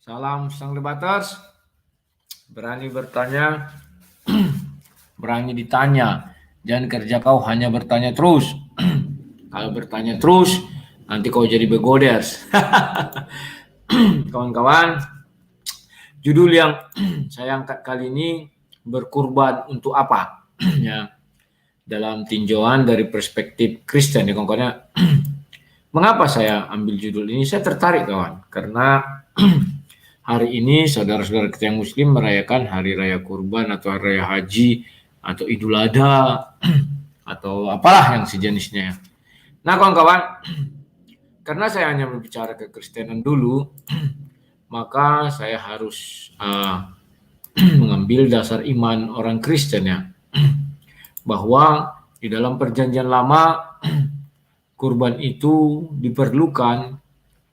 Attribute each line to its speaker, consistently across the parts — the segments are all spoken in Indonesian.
Speaker 1: Salam sang debaters, berani bertanya, berani ditanya. Jangan kerja kau hanya bertanya terus. Kalau bertanya terus, nanti kau jadi begoders. Kawan-kawan, judul yang saya angkat kali ini berkurban untuk apa? Ya, dalam tinjauan dari perspektif Kristen ya kawan-kawan. Mengapa saya ambil judul ini? Saya tertarik kawan, karena hari ini saudara-saudara kita yang muslim merayakan hari raya kurban atau hari raya haji atau idul adha atau apalah yang sejenisnya. Nah kawan-kawan, karena saya hanya berbicara kekristenan dulu, maka saya harus mengambil dasar iman orang Kristen ya, bahwa di dalam perjanjian lama kurban itu diperlukan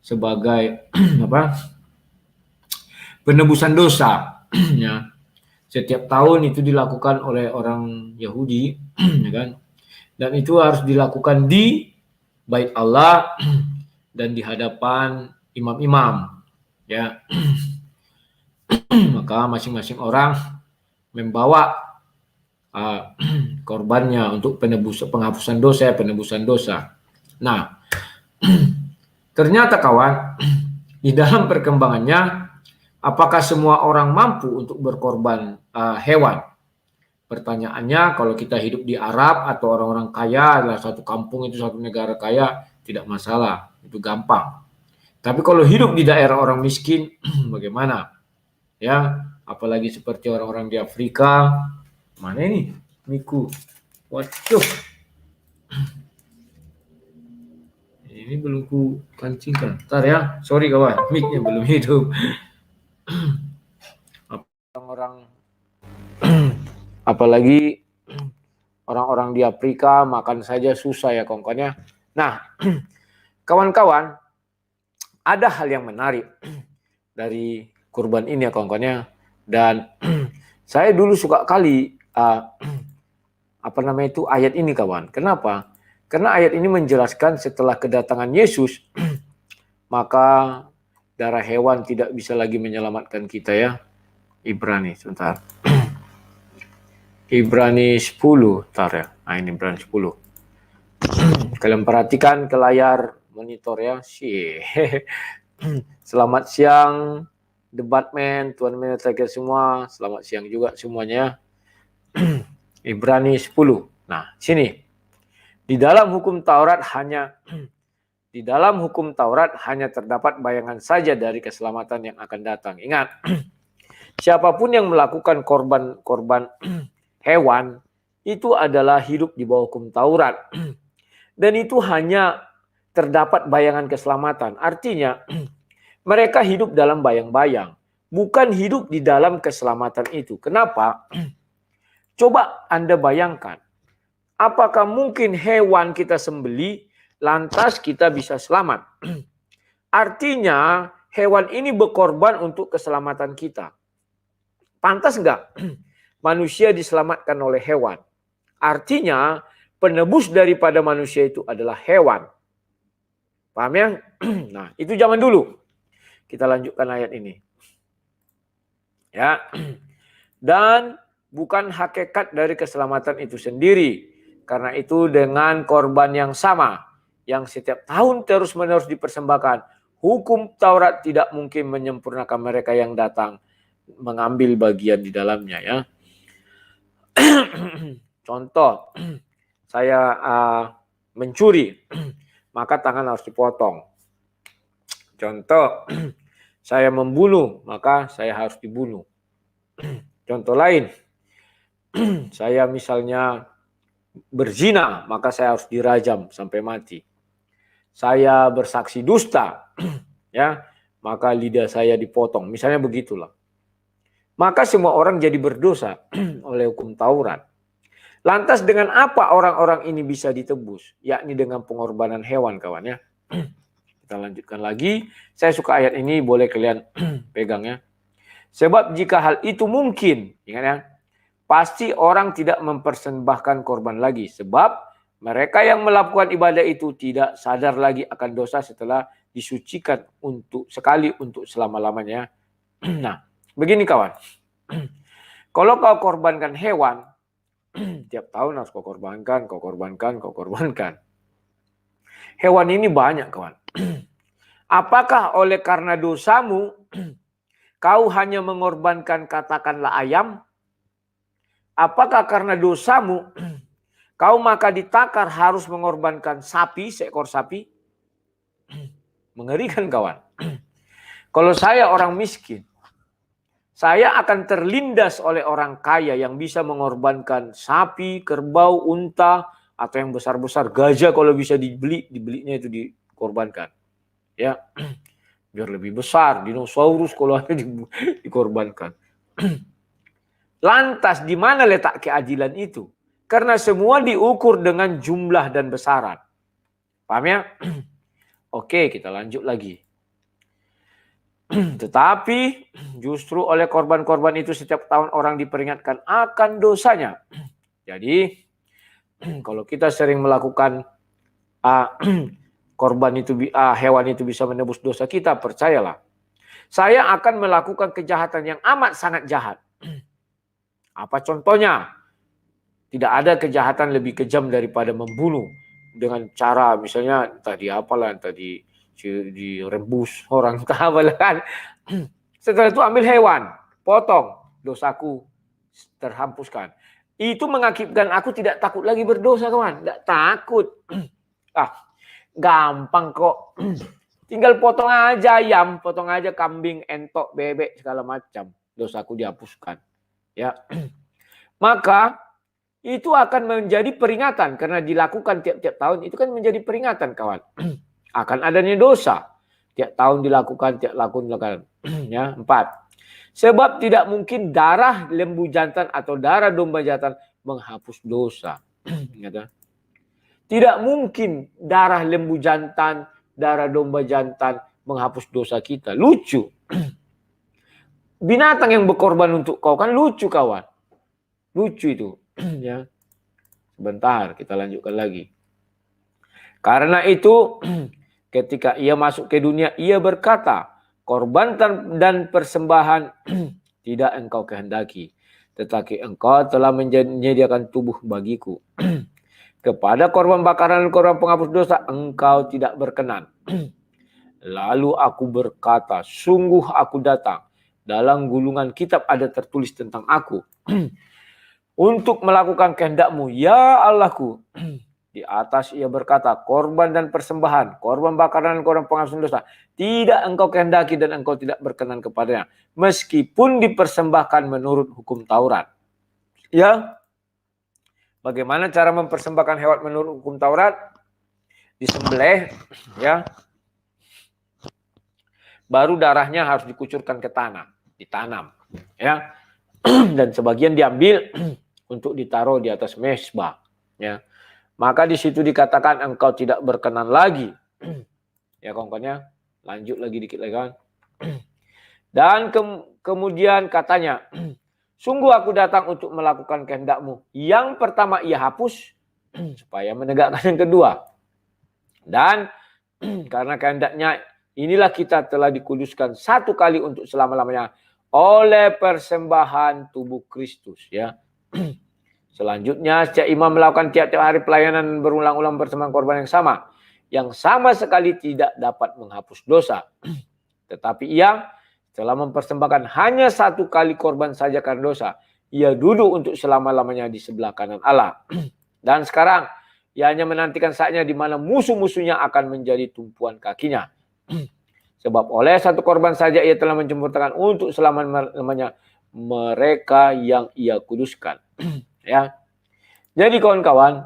Speaker 1: sebagai penebusan dosa ya. Setiap tahun itu dilakukan oleh orang Yahudi ya kan, dan itu harus dilakukan di bait Allah dan di hadapan imam-imam ya. Maka masing-masing orang membawa korbannya untuk penghapusan dosa. Nah, ternyata kawan, di dalam perkembangannya, apakah semua orang mampu untuk berkorban hewan? Pertanyaannya, kalau kita hidup di Arab atau orang-orang kaya, adalah satu kampung itu satu negara kaya, tidak masalah, itu gampang. Tapi kalau hidup di daerah orang miskin, bagaimana? Ya, apalagi seperti orang-orang di Afrika. Mana ini miku? Waduh, ini belum ku kancingkan. Ntar ya, sorry kawan, mic-nya belum hidup. Orang-orang apalagi orang-orang di Afrika makan saja susah ya kawan-kawannya. Nah, kawan-kawan, ada hal yang menarik dari kurban ini ya kawan-kawannya. Dan saya dulu suka kali ayat ini kawan. Kenapa? Karena ayat ini menjelaskan setelah kedatangan Yesus, maka darah hewan tidak bisa lagi menyelamatkan kita ya. Ibrani, sebentar. Ibrani 10, ntar ya. Nah ini Ibrani 10. Kalian perhatikan ke layar monitor ya. Selamat siang, debatmen, Tuan Manager semua. Selamat siang juga semuanya. Ibrani 10. Nah, sini. Di dalam hukum Taurat hanya terdapat bayangan saja dari keselamatan yang akan datang. Ingat, siapapun yang melakukan korban hewan itu adalah hidup di bawah hukum Taurat. Dan itu hanya terdapat bayangan keselamatan. Artinya, mereka hidup dalam bayang-bayang, bukan hidup di dalam keselamatan itu. Kenapa? Coba Anda bayangkan, apakah mungkin hewan kita sembeli, lantas kita bisa selamat? Artinya, hewan ini berkorban untuk keselamatan kita. Pantas enggak manusia diselamatkan oleh hewan? Artinya, penebus daripada manusia itu adalah hewan. Paham ya? Nah, itu zaman dulu. Kita lanjutkan ayat ini. Ya. Dan bukan hakikat dari keselamatan itu sendiri. Karena itu dengan korban yang sama, yang setiap tahun terus-menerus dipersembahkan, hukum Taurat tidak mungkin menyempurnakan mereka yang datang mengambil bagian di dalamnya ya. Contoh, saya mencuri, maka tangan harus dipotong. Contoh, saya membunuh, maka saya harus dibunuh. Contoh lain, saya misalnya berzina, maka saya harus dirajam sampai mati. Saya bersaksi dusta, ya, maka lidah saya dipotong. Misalnya begitulah. Maka semua orang jadi berdosa oleh hukum Taurat. Lantas dengan apa orang-orang ini bisa ditebus? Yakni dengan pengorbanan hewan, kawan ya. Kita lanjutkan lagi. Saya suka ayat ini, boleh kalian pegang ya. Sebab jika hal itu mungkin, ingat ya, pasti orang tidak mempersembahkan korban lagi. Sebab mereka yang melakukan ibadah itu tidak sadar lagi akan dosa setelah disucikan untuk selama-lamanya Nah, begini kawan. Kalau kau korbankan hewan, tiap tahun harus kau korbankan. Hewan ini banyak kawan. Apakah oleh karena dosamu, kau hanya mengorbankan katakanlah ayam? Apakah karena dosamu, kau maka ditakar harus mengorbankan sapi, seekor sapi? Mengerikan kawan. Kalau saya orang miskin, saya akan terlindas oleh orang kaya yang bisa mengorbankan sapi, kerbau, unta, atau yang besar-besar gajah kalau bisa dibelinya itu dikorbankan. Ya, biar lebih besar, dinosaurus kalau ada dikorbankan. Lantas di mana letak keadilan itu? Karena semua diukur dengan jumlah dan besaran. Paham ya? Oke, kita lanjut lagi. Tetapi justru oleh korban-korban itu setiap tahun orang diperingatkan akan dosanya. Jadi kalau kita sering melakukan korban itu, hewan itu bisa menebus dosa kita, percayalah. Saya akan melakukan kejahatan yang amat sangat jahat. Apa contohnya? Tidak ada kejahatan lebih kejam daripada membunuh dengan cara misalnya tadi apalah, tadi direbus orang kan. Setelah itu ambil hewan, potong, dosaku terhapuskan. Itu mengakibatkan aku tidak takut lagi berdosa kawan, tidak takut. Gampang kok. Tinggal potong aja ayam, potong aja kambing, entok, bebek segala macam, dosaku dihapuskan. Ya. Maka itu akan menjadi peringatan karena dilakukan tiap-tiap tahun, itu kan menjadi peringatan kawan. Akan adanya dosa. Tiap tahun dilakukan, ya, 4. Sebab tidak mungkin darah lembu jantan atau darah domba jantan menghapus dosa. Tidak mungkin darah lembu jantan, darah domba jantan menghapus dosa kita. Lucu. Binatang yang berkorban untuk kau kan lucu kawan. Lucu itu. Ya. Sebentar, kita lanjutkan lagi. Karena itu, ketika ia masuk ke dunia, ia berkata, korban dan persembahan tidak engkau kehendaki, tetapi engkau telah menyediakan tubuh bagiku. Kepada korban bakaran dan korban penghapus dosa, engkau tidak berkenan. Lalu aku berkata, sungguh aku datang. Dalam gulungan kitab ada tertulis tentang aku. Untuk melakukan kehendakmu, ya Allahku. Di atas ia berkata, korban dan persembahan, korban bakaran dan korban penghapus dosa, tidak engkau kehendaki dan engkau tidak berkenan kepadanya. Meskipun dipersembahkan menurut hukum Taurat. Ya, bagaimana cara mempersembahkan hewan menurut hukum Taurat? Disembelih, ya. Baru darahnya harus dikucurkan ke tanah, ditanam, ya. Dan sebagian diambil untuk ditaruh di atas mezbah, ya. Maka di situ dikatakan engkau tidak berkenan lagi. Ya kawan-kawannya, lanjut lagi dikit lagi kan. Dan kemudian katanya, sungguh aku datang untuk melakukan kehendakmu. Yang pertama ia hapus, supaya menegakkan yang kedua. Dan karena kehendaknya, inilah kita telah dikuduskan satu kali untuk selama-lamanya oleh persembahan tubuh Kristus, ya. Selanjutnya, setiap imam melakukan tiap-tiap hari pelayanan berulang-ulang bersama korban yang sama sekali tidak dapat menghapus dosa. Tetapi ia telah mempersembahkan hanya satu kali korban saja karena dosa. Ia duduk untuk selama-lamanya di sebelah kanan Allah. Dan sekarang, ia hanya menantikan saatnya di mana musuh-musuhnya akan menjadi tumpuan kakinya. Sebab oleh satu korban saja ia telah mencemurtakan untuk selama-lamanya mereka yang ia kuduskan. Ya. Jadi kawan-kawan,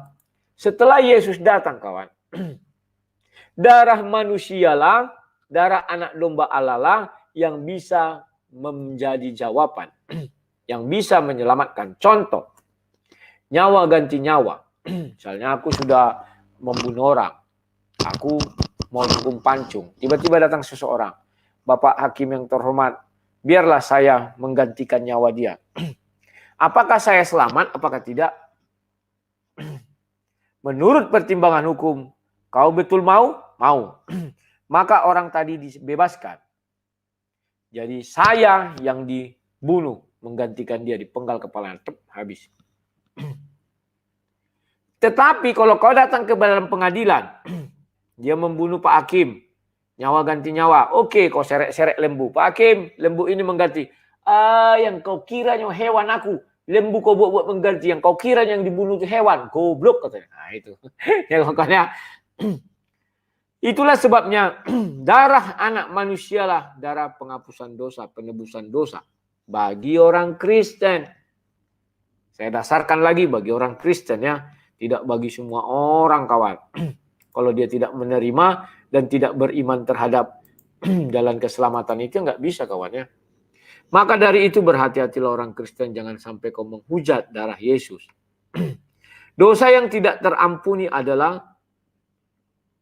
Speaker 1: setelah Yesus datang kawan, darah manusialah, darah anak domba Allah lah yang bisa menjadi jawaban, yang bisa menyelamatkan. Contoh, nyawa ganti nyawa. Misalnya aku sudah membunuh orang, aku mau dihukum pancung, tiba-tiba datang seseorang, Bapak Hakim yang terhormat, biarlah saya menggantikan nyawa dia. Apakah saya selamat? Apakah tidak? Menurut pertimbangan hukum, kau betul mau? Mau. Maka orang tadi dibebaskan. Jadi saya yang dibunuh menggantikan dia, dipenggal kepalanya, habis. Tetapi kalau kau datang ke dalam pengadilan, dia membunuh Pak Hakim, nyawa ganti nyawa. Oke, kau seret-seret lembu. Pak Hakim, lembu ini mengganti. Yang kau kiranya hewan aku, lembu kau buat mengganti. Yang kau kira yang dibunuh itu hewan, goblok katanya. Nah itu. Ya makanya itulah sebabnya darah anak manusialah darah penghapusan dosa, penebusan dosa bagi orang Kristen. Saya dasarkan lagi bagi orang Kristen ya, tidak bagi semua orang kawan. Kalau dia tidak menerima dan tidak beriman terhadap jalan keselamatan itu nggak bisa kawan ya. Maka dari itu berhati-hatilah orang Kristen, jangan sampai kau menghujat darah Yesus. Dosa yang tidak terampuni adalah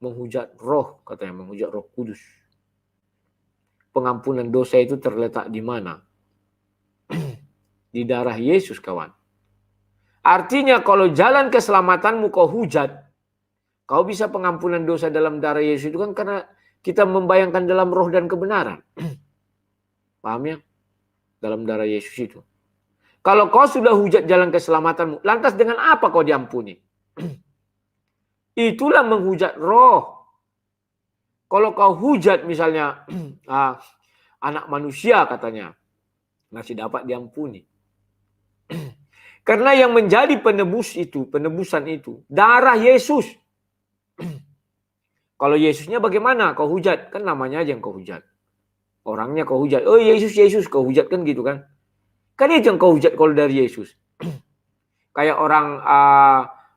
Speaker 1: menghujat roh, katanya menghujat Roh Kudus. Pengampunan dosa itu terletak di mana? Di darah Yesus kawan. Artinya kalau jalan keselamatanmu kau hujat, kau bisa pengampunan dosa dalam darah Yesus itu kan karena kita membayangkan dalam roh dan kebenaran. Paham ya? Dalam darah Yesus itu. Kalau kau sudah hujat jalan keselamatanmu, lantas dengan apa kau diampuni? Itulah menghujat roh. Kalau kau hujat misalnya anak manusia katanya, masih dapat diampuni. Karena yang menjadi penebusan itu, darah Yesus. Kalau Yesusnya bagaimana kau hujat? Kan namanya aja yang kau hujat. Orangnya kau hujat. Oh Yesus, Yesus kau hujat kan gitu kan. Kan itu yang kau hujat kalau dari Yesus. Kayak orang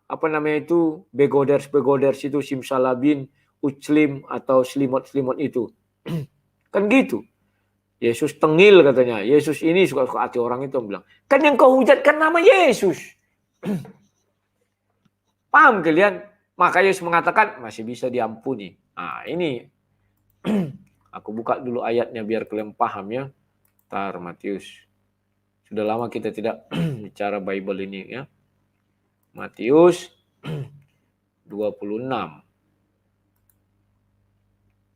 Speaker 1: apa namanya itu begoders itu simsalabin, uclim atau selimut itu. Kan gitu. Yesus tengil katanya. Yesus ini suka-suka hati orang itu bilang. Kan yang kau hujat kan nama Yesus. Paham kalian? Maka Yesus mengatakan masih bisa diampuni. Nah ini aku buka dulu ayatnya biar kalian paham ya. Tar Matius. Sudah lama kita tidak bicara Bible ini ya. Matius 26.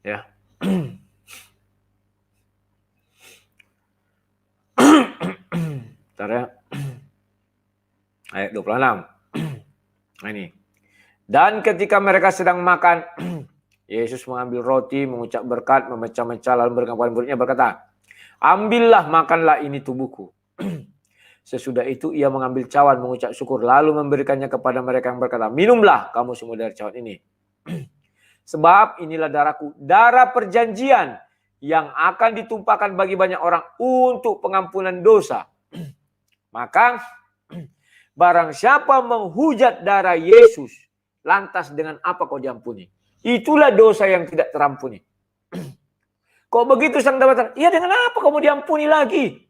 Speaker 1: Ya. Bentar ya. Ayat 26. Nah ini. Dan ketika mereka sedang makan, Yesus mengambil roti, mengucap berkat, memecah-mecah, lalu memberikan kepada muridnya berkata, ambillah, makanlah, ini tubuhku. Sesudah itu ia mengambil cawan, mengucap syukur, lalu memberikannya kepada mereka yang berkata, minumlah kamu semua dari cawan ini. Sebab inilah darahku, darah perjanjian yang akan ditumpahkan bagi banyak orang untuk pengampunan dosa. Maka barang siapa menghujat darah Yesus, lantas dengan apa kau diampuni? Itulah dosa yang tidak terampuni. Kok begitu sang dapatan? Ya dengan apa kamu diampuni lagi?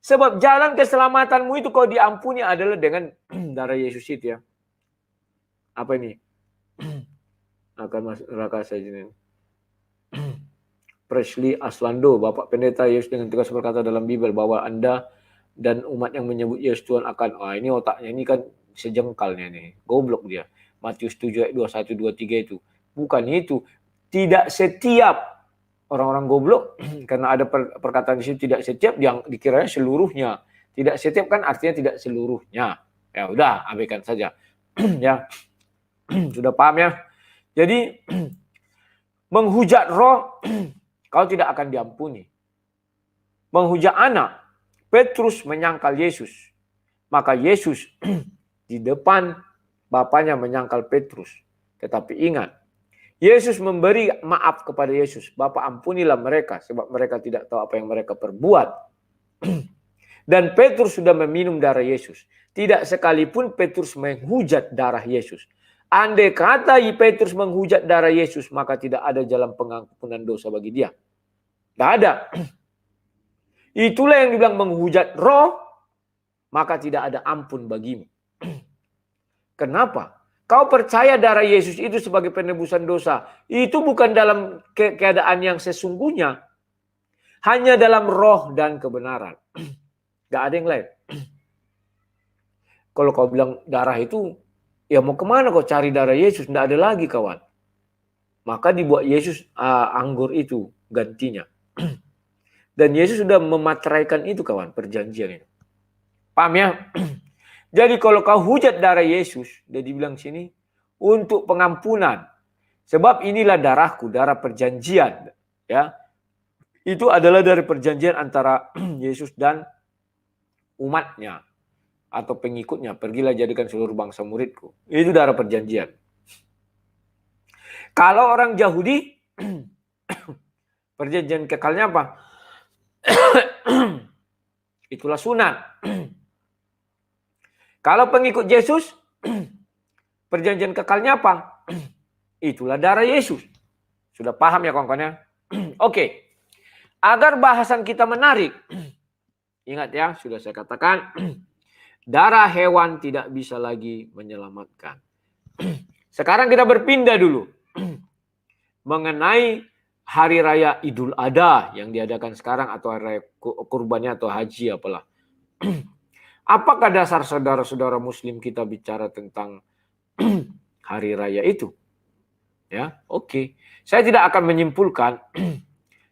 Speaker 1: Sebab jalan keselamatanmu itu kau diampuni adalah dengan darah Yesus itu ya. Apa ini? Akan masuk neraka saja ini. Presley Aslando, Bapak Pendeta Yesus dengan tegas berkata dalam Bible bahwa Anda dan umat yang menyebut Yesus Tuhan akan, ini otaknya ini kan sejengkalnya nih, goblok dia. Matius 7 ayat 21 23 itu. Bukan itu. Tidak setiap orang-orang goblok karena ada perkataan di situ tidak setiap yang dikiranya seluruhnya. Tidak setiap kan artinya tidak seluruhnya. Ya udah, abaikan saja. Ya. Sudah paham ya? Jadi menghujat roh kau tidak akan diampuni. Menghujat anak, Petrus menyangkal Yesus. Maka Yesus di depan bapaknya menyangkal Petrus. Tetapi ingat, Yesus memberi maaf kepada Yesus. Bapa ampunilah mereka sebab mereka tidak tahu apa yang mereka perbuat. Dan Petrus sudah meminum darah Yesus. Tidak sekalipun Petrus menghujat darah Yesus. Andai kata Petrus menghujat darah Yesus, maka tidak ada jalan pengampunan dosa bagi dia. Tidak ada. Itulah yang dibilang menghujat roh, maka tidak ada ampun bagimu. Kenapa? Kau percaya darah Yesus itu sebagai penebusan dosa. Itu bukan dalam keadaan yang sesungguhnya. Hanya dalam roh dan kebenaran. Gak ada yang lain. Kalau kau bilang darah itu, ya mau kemana kau cari darah Yesus? Tidak ada lagi kawan. Maka dibuat Yesus anggur itu gantinya. Dan Yesus sudah memateraikan itu kawan, perjanjian itu. Paham ya? Jadi kalau kau hujat darah Yesus, dia dibilang sini, untuk pengampunan. Sebab inilah darahku, darah perjanjian. Ya, itu adalah dari perjanjian antara Yesus dan umatnya atau pengikutnya. Pergilah jadikan seluruh bangsa muridku. Itu darah perjanjian. Kalau orang Yahudi, perjanjian kekalnya apa? Itulah sunat. Kalau pengikut Yesus, perjanjian kekalnya apa? Itulah darah Yesus. Sudah paham ya kawan-kawan ya? Oke. Agar bahasan kita menarik. Ingat ya, sudah saya katakan. Darah hewan tidak bisa lagi menyelamatkan. Sekarang kita berpindah dulu. Mengenai hari raya Idul Adha yang diadakan sekarang atau hari raya kurbannya atau haji apalah. Apakah dasar saudara-saudara muslim kita bicara tentang hari raya itu? Ya, oke. Saya tidak akan menyimpulkan,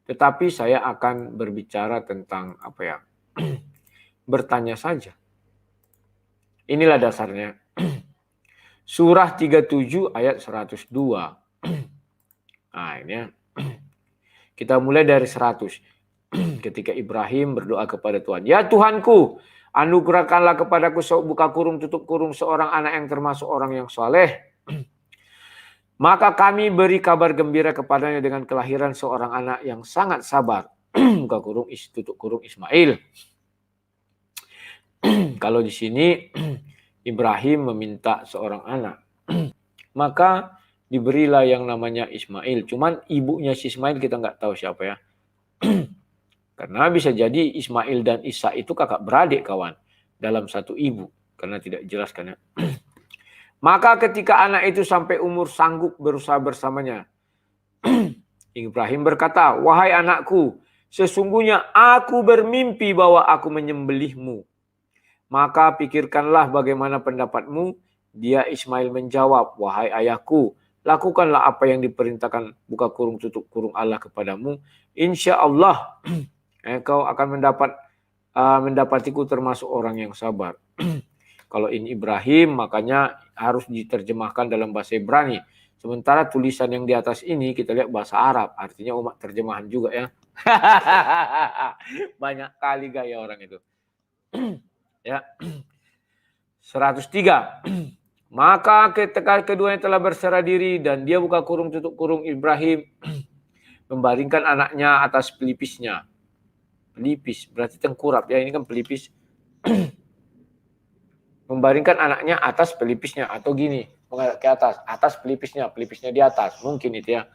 Speaker 1: tetapi saya akan berbicara tentang apa ya? Bertanya saja. Inilah dasarnya. Surah 37 ayat 102. Nah, ini ya. Kita mulai dari 100. Ketika Ibrahim berdoa kepada Tuhan. Ya Tuhanku, anugerahkanlah kepadaku buka kurung tutup kurung seorang anak yang termasuk orang yang soleh. Maka kami beri kabar gembira kepadanya dengan kelahiran seorang anak yang sangat sabar. Buka kurung tutup kurung Ismail. Kalau di sini Ibrahim meminta seorang anak. Maka diberilah yang namanya Ismail. Cuman ibunya si Ismail kita nggak tahu siapa ya. Karena bisa jadi Ismail dan Isa itu kakak beradik kawan. Dalam satu ibu. Karena tidak jelas kan ya. Maka ketika anak itu sampai umur sanggup berusaha bersamanya. Ibrahim berkata, wahai anakku, sesungguhnya aku bermimpi bahwa aku menyembelihmu. Maka pikirkanlah bagaimana pendapatmu. Dia Ismail menjawab, wahai ayahku, lakukanlah apa yang diperintahkan buka kurung tutup kurung Allah kepadamu. Insya Allah engkau akan mendapatiku termasuk orang yang sabar. Kalau ini Ibrahim, makanya harus diterjemahkan dalam bahasa Ibrani. Sementara tulisan yang di atas ini kita lihat bahasa Arab. Artinya umat terjemahan juga ya. Banyak kali gaya orang itu. Ya. 103. Maka ketika keduanya telah berserah diri dan dia buka kurung tutup kurung Ibrahim membaringkan anaknya atas pelipisnya. Pelipis berarti tengkurap ya, ini kan pelipis. Membaringkan anaknya atas pelipisnya atau gini, menghadap ke atas pelipisnya di atas, mungkin itu ya.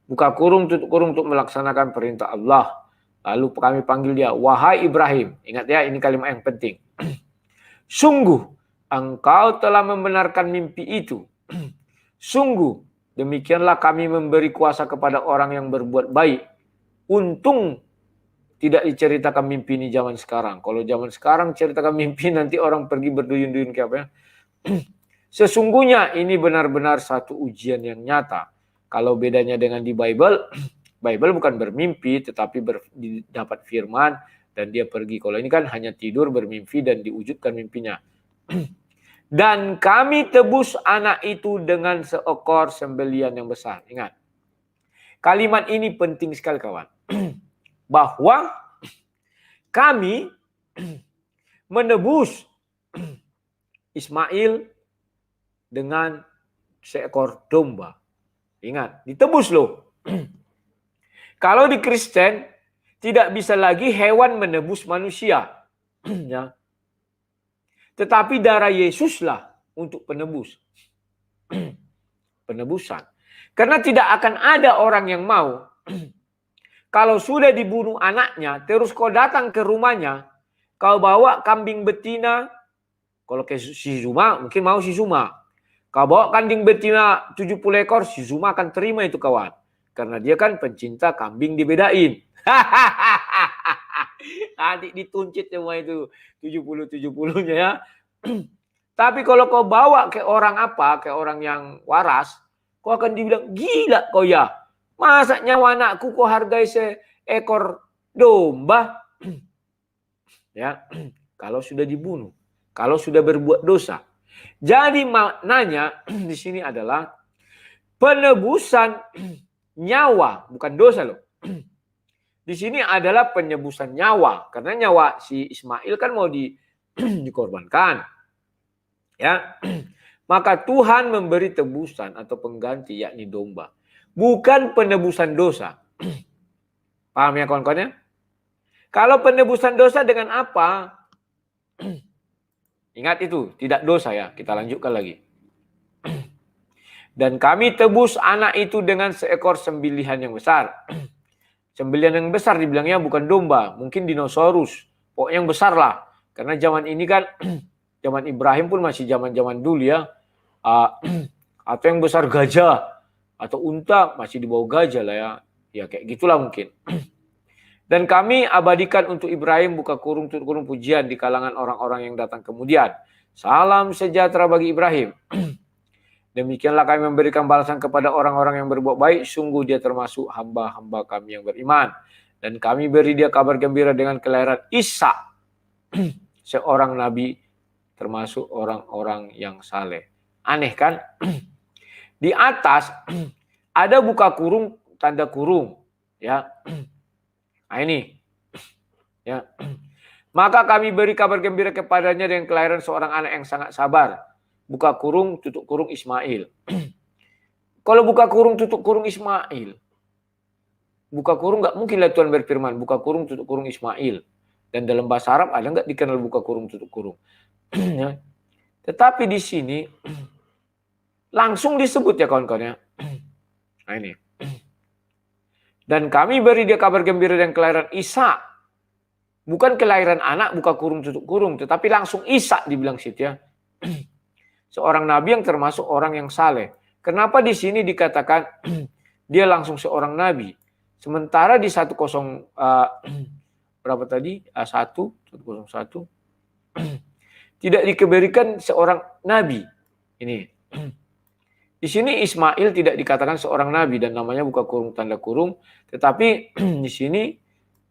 Speaker 1: Buka kurung tutup kurung untuk melaksanakan perintah Allah. Lalu kami panggil dia, wahai Ibrahim. Ingat ya, ini kalimat yang penting. Sungguh engkau telah membenarkan mimpi itu. Sungguh demikianlah kami memberi kuasa kepada orang yang berbuat baik. Untung tidak diceritakan mimpi ini zaman sekarang. Kalau zaman sekarang ceritakan mimpi nanti orang pergi berduyun-duyun kayak apa ya. Sesungguhnya ini benar-benar satu ujian yang nyata. Kalau bedanya dengan di Bible, Bible bukan bermimpi tetapi dapat firman dan dia pergi. Kalau ini kan hanya tidur bermimpi dan diwujudkan mimpinya. Dan kami tebus anak itu dengan seekor sembelian yang besar. Ingat. Kalimat ini penting sekali kawan. Bahwa kami menebus Ismail dengan seekor domba. Ingat, ditebus loh. Kalau di Kristen tidak bisa lagi hewan menebus manusia. Ya. Tetapi darah Yesuslah untuk penebus. Penebusan. Karena tidak akan ada orang yang mau kalau sudah dibunuh anaknya, terus kau datang ke rumahnya, kau bawa kambing betina, kalau ke si Zuma, mungkin mau si Zuma. Kau bawa kambing betina 70 ekor, si Zuma akan terima itu kawan. Karena dia kan pencinta kambing dibedain. Nanti dituncit semua itu 70-70-nya ya. Tapi kalau kau bawa ke orang apa, ke orang yang waras, kau akan dibilang, gila kau ya. Masa nyawa anakku kau hargai seekor domba ya kalau sudah dibunuh, kalau sudah berbuat dosa. Jadi maknanya di sini adalah penebusan nyawa, bukan dosa loh. Di sini adalah penebusan nyawa, karena nyawa si Ismail kan mau dikorbankan. Ya. Maka Tuhan memberi tebusan atau pengganti yakni domba, bukan penebusan dosa. Paham ya kawan-kawan ya? Kalau penebusan dosa dengan apa? Ingat itu, tidak dosa ya. Kita lanjutkan lagi. Dan kami tebus anak itu dengan seekor sembelihan yang besar. Sembelihan yang besar dibilangnya bukan domba, mungkin dinosaurus. Pokoknya yang besar lah. Karena zaman ini kan, zaman Ibrahim pun masih zaman-zaman dulu ya. Atau yang besar gajah. Atau unta masih di bawah gajah lah ya. Ya kayak gitulah mungkin. Dan kami abadikan untuk Ibrahim buka kurung tutup kurung pujian di kalangan orang-orang yang datang kemudian. Salam sejahtera bagi Ibrahim. Demikianlah kami memberikan balasan kepada orang-orang yang berbuat baik. Sungguh dia termasuk hamba-hamba kami yang beriman. Dan kami beri dia kabar gembira dengan kelahiran Isa. Seorang nabi termasuk orang-orang yang saleh. Aneh kan? Di atas ada buka kurung, tanda kurung. Ya. Nah ini. Ya. Maka kami beri kabar gembira kepadanya dengan kelahiran seorang anak yang sangat sabar. Buka kurung, tutup kurung Ismail. Kalau buka kurung, tutup kurung Ismail. Buka kurung nggak mungkinlah Tuhan berfirman. Buka kurung, tutup kurung Ismail. Dan dalam bahasa Arab ada nggak dikenal buka kurung, tutup kurung. Ya. Tetapi di sini langsung disebut ya kawan-kawan ya. Nah ini. Dan kami beri dia kabar gembira dengan kelahiran Isa. Bukan kelahiran anak, buka kurung, tutup kurung. Tetapi langsung Isa dibilang situ ya. Seorang nabi yang termasuk orang yang saleh. Kenapa di sini dikatakan dia langsung seorang nabi? Sementara di 10 berapa tadi? 101 tidak diberikan seorang nabi. Ini. Di sini Ismail tidak dikatakan seorang nabi dan namanya buka kurung tanda kurung, tetapi di sini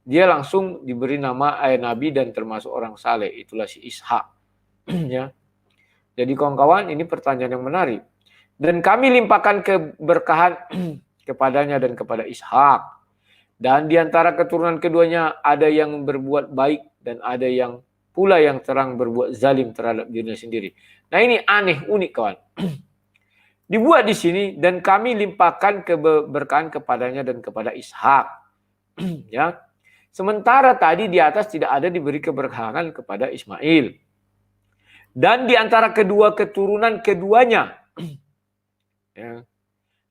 Speaker 1: dia langsung diberi nama nabi dan termasuk orang saleh, itulah si Ishak. Ya. Jadi kawan-kawan, ini pertanyaan yang menarik. Dan kami limpahkan keberkahan kepadanya dan kepada Ishak. Dan di antara keturunan keduanya ada yang berbuat baik dan ada yang pula yang terang berbuat zalim terhadap dirinya sendiri. Nah ini aneh, unik kawan. Dibuat di sini dan kami limpahkan keberkahan kepadanya dan kepada Ishak. Ya. Sementara tadi di atas tidak ada diberi keberkahan kepada Ismail. Dan di antara kedua keturunan keduanya. Ya.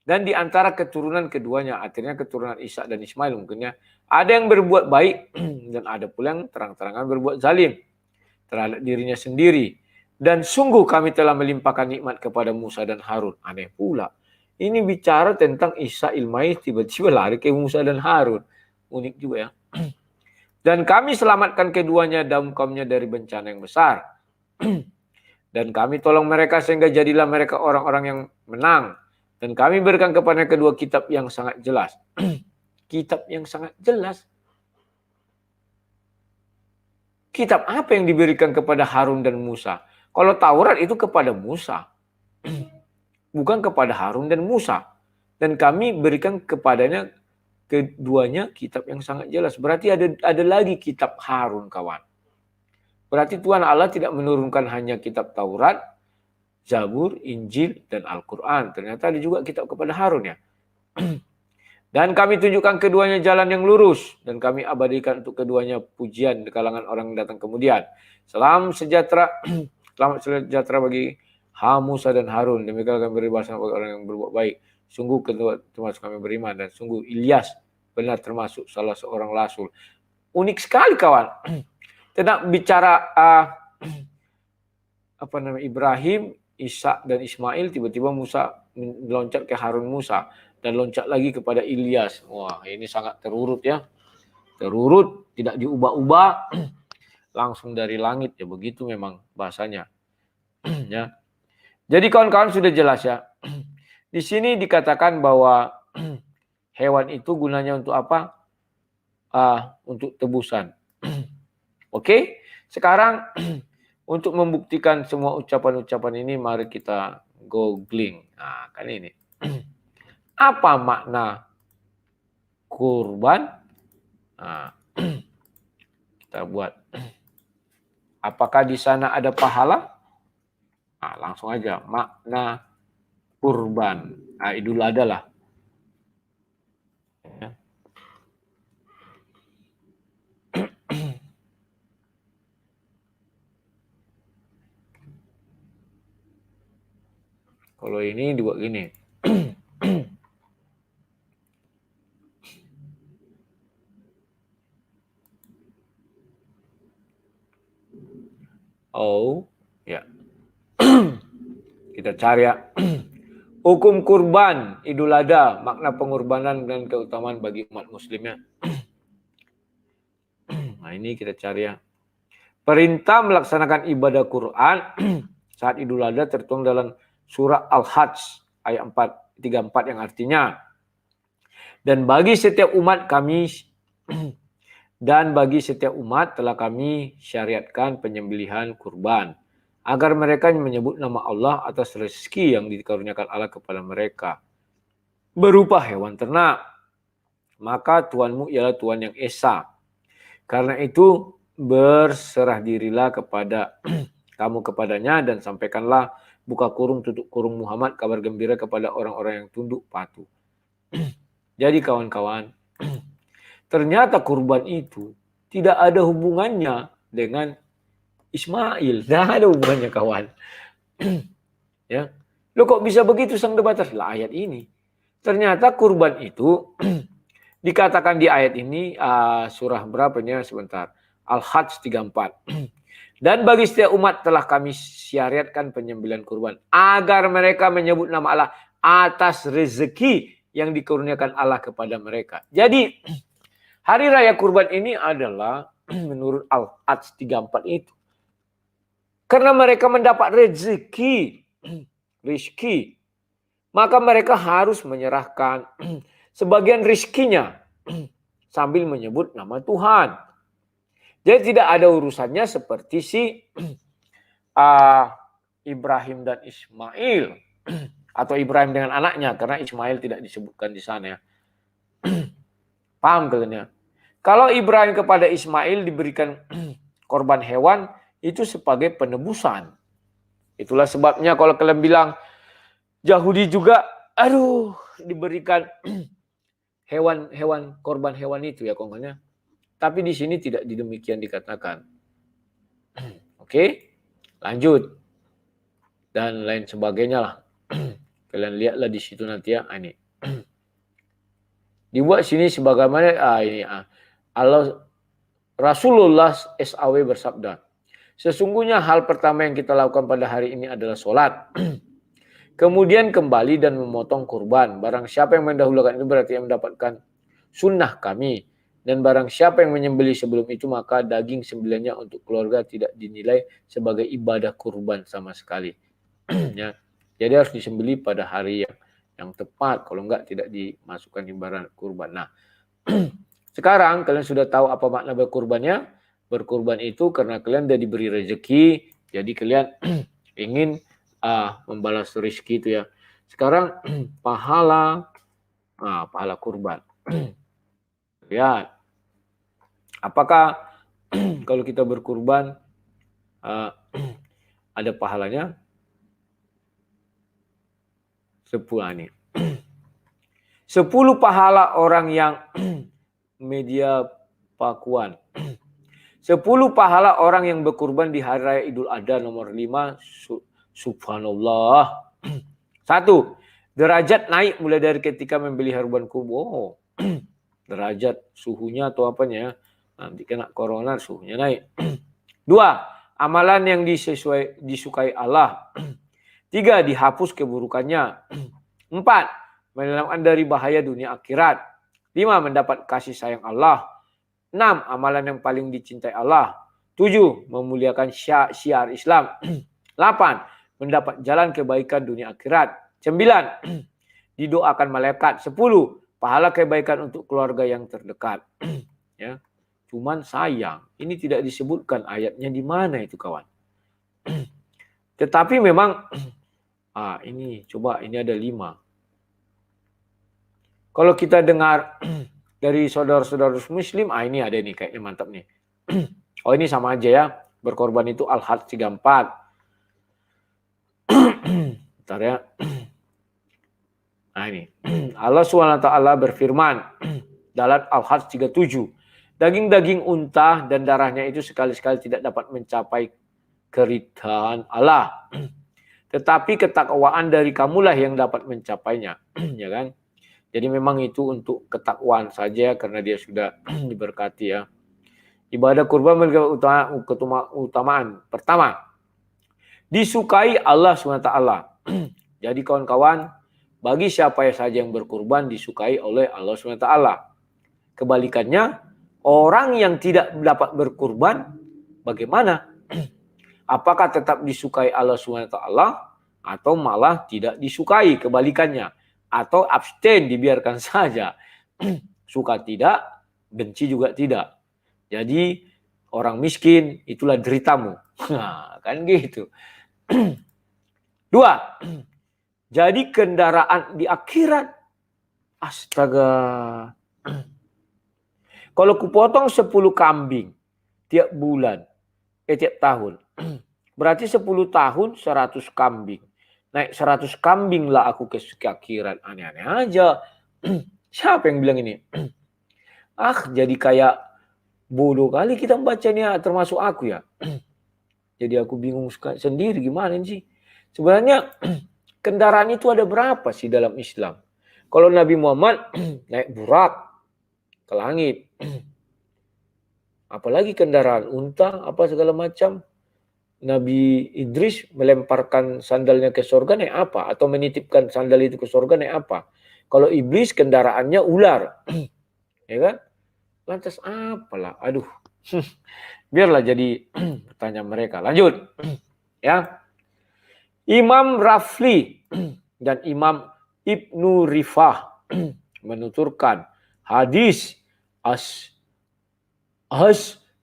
Speaker 1: Dan di antara keturunan keduanya, artinya keturunan Ishak dan Ismail mungkinnya, ada yang berbuat baik dan ada pula yang terang-terangan berbuat zalim terhadap dirinya sendiri. Dan sungguh kami telah melimpahkan nikmat kepada Musa dan Harun. Aneh pula. Ini bicara tentang Isa Ilmail tiba-tiba lari ke Musa dan Harun. Unik juga ya. Dan kami selamatkan keduanya dan kaumnya dari bencana yang besar. Dan kami tolong mereka sehingga jadilah mereka orang-orang yang menang. Dan kami berikan kepada kedua kitab yang sangat jelas. Kitab yang sangat jelas. Kitab apa yang diberikan kepada Harun dan Musa? Kalau Taurat itu kepada Musa. Bukan kepada Harun dan Musa. Dan kami berikan kepadanya keduanya kitab yang sangat jelas. Berarti ada lagi kitab Harun kawan. Berarti Tuhan Allah tidak menurunkan hanya kitab Taurat, Zabur, Injil, dan Al-Quran. Ternyata ada juga kitab kepada Harun ya. Dan kami tunjukkan keduanya jalan yang lurus. Dan kami abadikan untuk keduanya pujian di kalangan orang yang datang kemudian. Selamat sejahtera bagi Musa dan Harun. Demikian kami beri balasan bagi orang yang berbuat baik. Sungguh kedua termasuk kami beriman. Dan sungguh Ilyas benar termasuk salah seorang rasul. Unik sekali kawan. Tidak bicara Ibrahim, Ishak dan Ismail, tiba-tiba Musa meloncat ke Harun Musa dan loncat lagi kepada Ilyas. Wah, ini sangat terurut ya. Terurut, tidak diubah-ubah. Langsung dari langit ya, begitu memang bahasanya. Ya. Jadi kawan-kawan sudah jelas ya. Di sini dikatakan bahwa hewan itu gunanya untuk apa? untuk tebusan. Oke, sekarang untuk membuktikan semua ucapan-ucapan ini, mari kita googling. Nah, kan ini. Apa makna kurban? Nah, kita buat. Apakah di sana ada pahala? Nah, langsung aja makna kurban. Nah, Idul Adha lah. Ya. Kalau ini dibuat gini. Oh, ya. Kita cari ya. Hukum kurban Idul Adha, makna pengorbanan dan keutamaan bagi umat muslimnya. Nah, ini kita cari ya. Perintah melaksanakan ibadah Quran saat Idul Adha tertuang dalam surah Al-Hajj ayat 34 yang artinya, dan bagi setiap umat telah kami syariatkan penyembelihan kurban agar mereka menyebut nama Allah atas rezeki yang dikaruniakan Allah kepada mereka berupa hewan ternak. Maka Tuhanmu ialah Tuhan yang esa. Karena itu berserah dirilah kepada kamu kepadanya dan sampaikanlah buka kurung tutup kurung Muhammad kabar gembira kepada orang-orang yang tunduk patuh. Jadi kawan-kawan, ternyata kurban itu tidak ada hubungannya dengan Ismail. Tidak ada hubungannya, kawan. Ya, lo kok bisa begitu sang debater? Lah ayat ini. Ternyata kurban itu dikatakan di ayat ini surah berapanya sebentar. Al-Hajj 34. Dan bagi setiap umat telah kami syariatkan penyembelihan kurban agar mereka menyebut nama Allah atas rezeki yang dikaruniakan Allah kepada mereka. Jadi hari raya kurban ini adalah menurut Al-Hajj 34 itu karena mereka mendapat rezeki, maka mereka harus menyerahkan sebagian rezekinya sambil menyebut nama Tuhan. Jadi tidak ada urusannya seperti si Ibrahim dan Ismail atau Ibrahim dengan anaknya, karena Ismail tidak disebutkan di sana ya. Paham kalian ya? Kalau Ibrahim kepada Ismail diberikan korban hewan itu sebagai penebusan. Itulah sebabnya kalau kalian bilang Yahudi juga diberikan hewan korban hewan itu ya kongnya. Tapi di sini tidak demikian dikatakan. Oke, lanjut. Dan lain sebagainya lah. Kalian lihatlah di situ nanti ya. Ini. Dibuat sini sebagaimana Allah Rasulullah SAW bersabda, sesungguhnya hal pertama yang kita lakukan pada hari ini adalah sholat. Kemudian kembali dan memotong kurban. Barang siapa yang mendahulukan itu berarti yang mendapatkan sunnah kami. Dan barang siapa yang menyembelih sebelum itu maka daging sembelihannya untuk keluarga tidak dinilai sebagai ibadah kurban sama sekali. Ya. Jadi harus disembelih pada hari yang tepat. Kalau enggak tidak dimasukkan ibadah kurban. Nah, sekarang kalian sudah tahu apa makna berkurbannya. Berkurban itu karena kalian sudah diberi rezeki. Jadi kalian ingin membalas rezeki itu ya. Sekarang pahala kurban. Lihat. Apakah kalau kita berkurban ada pahalanya? 10 nih. 10 pahala orang yang media pakuan. 10 pahala orang yang berkurban di hari raya Idul Adha nomor 5. Subhanallah. 1. Derajat naik mulai dari ketika membeli hewan kurban. Derajat suhunya atau apanya. Nanti kena corona suhunya naik. 2. Amalan yang disukai Allah. 3. Dihapus keburukannya. 4. Menyelamatkan dari bahaya dunia akhirat. 5. Mendapat kasih sayang Allah. 6. Amalan yang paling dicintai Allah. 7. Memuliakan syiar Islam. 8. Mendapat jalan kebaikan dunia akhirat. 9. Didoakan malaikat. 10. Pahala kebaikan untuk keluarga yang terdekat. ya. Cuman sayang, ini tidak disebutkan ayatnya di mana itu kawan. Tetapi memang, ini coba ini ada 5. Kalau kita dengar dari saudara-saudara muslim, ini ada nih kayaknya mantap nih. Oh ini sama aja ya, berkorban itu Al-Hajj 34. Bentar ya. Nah ini, Allah SWT berfirman dalam Al-Hajj 37. Daging-daging unta dan darahnya itu sekali-sekali tidak dapat mencapai keridhaan Allah. Tetapi ketakwaan dari kamulah yang dapat mencapainya. Ya kan? Jadi memang itu untuk ketakwaan saja karena dia sudah diberkati ya. Ibadah kurban memiliki keutamaan. Pertama, disukai Allah SWT. Jadi kawan-kawan, bagi siapa saja yang berkurban disukai oleh Allah SWT. Kebalikannya, orang yang tidak dapat berkurban, bagaimana? Apakah tetap disukai Allah SWT atau malah tidak disukai? Kebalikannya, atau abstain dibiarkan saja. Suka tidak, benci juga tidak. Jadi orang miskin itulah deritamu. Nah, kan gitu. 2. Jadi kendaraan di akhirat. Astaga. Kalau kupotong 10 kambing tiap bulan, tiap tahun. Berarti 10 tahun 100 kambing. Naik 100 kambing lah aku ke akhirat. Aneh-aneh aja. Siapa yang bilang ini? Jadi kayak bodoh kali kita membacanya, termasuk aku ya. Jadi aku bingung sendiri gimana sih. Sebenarnya kendaraan itu ada berapa sih dalam Islam? Kalau Nabi Muhammad naik burak ke langit. Apalagi kendaraan unta, apa segala macam. Nabi Idris melemparkan sandalnya ke surga naik apa? Atau menitipkan sandal itu ke surga naik apa? Kalau iblis kendaraannya ular. Ya kan? Lantas apalah? Aduh. Biarlah jadi pertanyaan mereka. Lanjut. Ya. Imam Rafli dan Imam Ibnu Rifah menuturkan hadis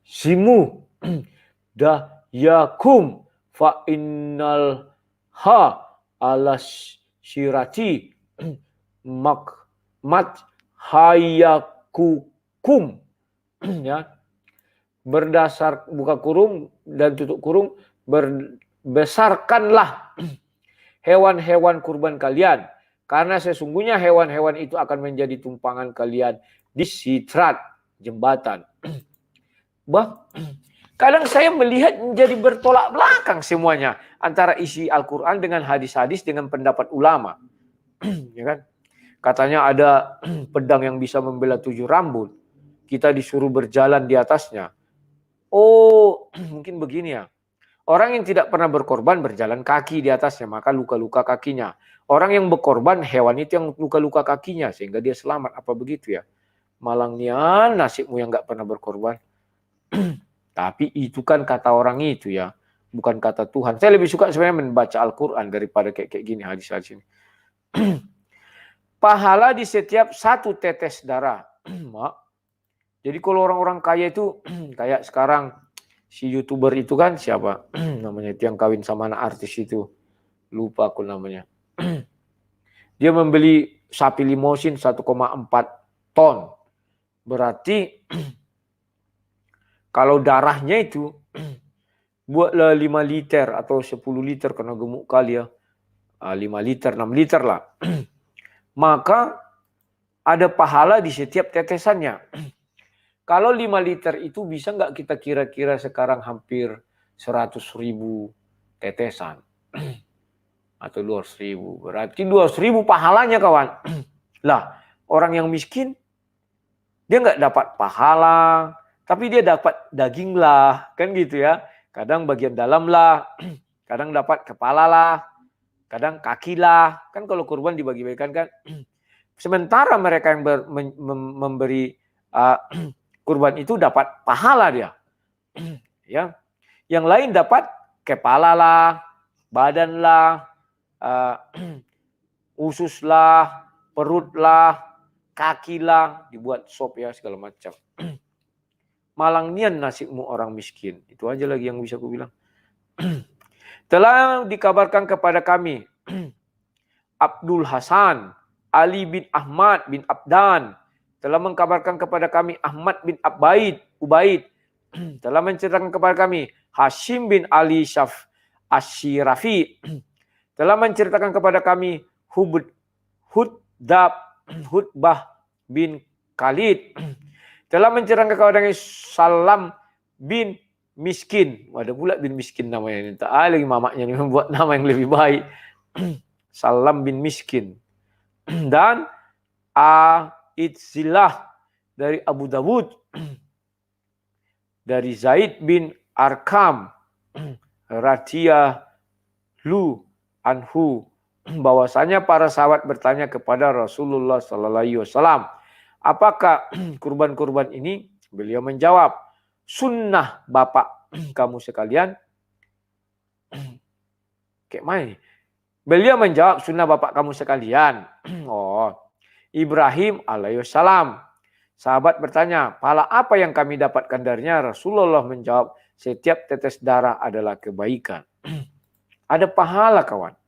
Speaker 1: Simu yakum fa innal ha alas syirati mat hayakukum. Ya, berdasar buka kurung dan tutup kurung, besarkanlah hewan-hewan kurban kalian, karena sesungguhnya hewan-hewan itu akan menjadi tumpangan kalian di sitrat jembatan. Kadang saya melihat menjadi bertolak belakang semuanya antara isi Al-Quran dengan hadis-hadis dengan pendapat ulama. Ya kan? Katanya ada pedang yang bisa membela 7 rambut. Kita disuruh berjalan di atasnya. Oh, mungkin begini ya. Orang yang tidak pernah berkorban berjalan kaki di atasnya, maka luka-luka kakinya. Orang yang berkorban, hewan itu yang luka-luka kakinya, sehingga dia selamat. Apa begitu ya? Malangnya nasibmu yang nggak pernah berkorban. Tapi itu kan kata orang itu ya, bukan kata Tuhan. Saya lebih suka sebenarnya membaca Al-Quran daripada kayak gini hadis-hadis ini. Pahala di setiap 1 tetes darah. Jadi kalau orang-orang kaya itu, kayak sekarang si YouTuber itu kan siapa? Namanya itu yang kawin sama anak artis itu. Lupa aku namanya. Dia membeli sapi limosin 1,4 ton. Berarti kalau darahnya itu buatlah 5 liter atau 10 liter karena gemuk kali ya. 5 liter, 6 liter lah. Maka ada pahala di setiap tetesannya. Kalau 5 liter itu bisa nggak kita kira-kira sekarang hampir 100.000 tetesan. Atau 200.000. Berarti 200.000 pahalanya kawan. Lah, orang yang miskin, dia nggak dapat pahala, tapi dia dapat daging lah, kan gitu ya. Kadang bagian dalam lah, kadang dapat kepala lah, kadang kaki lah. Kan kalau kurban dibagi-bagikan kan. Sementara mereka yang memberi kurban itu dapat pahala dia. Ya. Yang lain dapat kepala lah, badan lah, usus lah, perut lah, kaki lah, dibuat sop ya segala macam. malang nian nasibmu orang miskin. Itu aja lagi yang bisa aku bilang. Telah dikabarkan kepada kami Abdul Hasan, Ali bin Ahmad bin Abdan, telah mengkabarkan kepada kami Ahmad bin Ubaid, telah menceritakan kepada kami Hashim bin Ali Asyirafi, telah menceritakan kepada kami Hudbah bin Khalid, telah menceritakan kepada kami Salam bin Miskin. Ada pula bin Miskin namanya ini. Tak lagi mamaknya ini membuat nama yang lebih baik. Salam bin Miskin. Dan Aidzilah dari Abu Dawud. Dari Zaid bin Arkam. Radhiyallahu anhu. Bahwasanya para sahabat bertanya kepada Rasulullah sallallahu alaihi wasallam, apakah kurban-kurban ini? Beliau menjawab, sunnah bapak kamu sekalian. Kayak mana? Beliau menjawab, sunnah bapak kamu sekalian. Oh, Ibrahim alaihissalam. Sahabat bertanya, pahala apa yang kami dapatkan darinya? Rasulullah menjawab, setiap tetes darah adalah kebaikan. Ada pahala, kawan.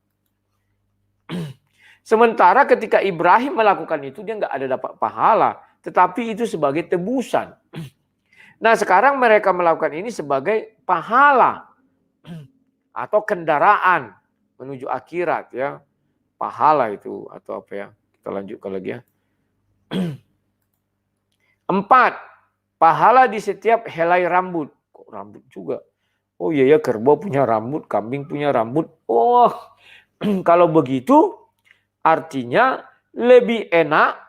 Speaker 1: Sementara ketika Ibrahim melakukan itu, dia nggak ada dapat pahala. Tetapi itu sebagai tebusan. Nah, sekarang mereka melakukan ini sebagai pahala. Atau kendaraan menuju akhirat, ya. Pahala itu, atau apa ya. Kita lanjutkan lagi ya. 4. Pahala di setiap helai rambut. Kok rambut juga? Oh iya ya, kerbau punya rambut, kambing punya rambut. Oh, kalau begitu artinya lebih enak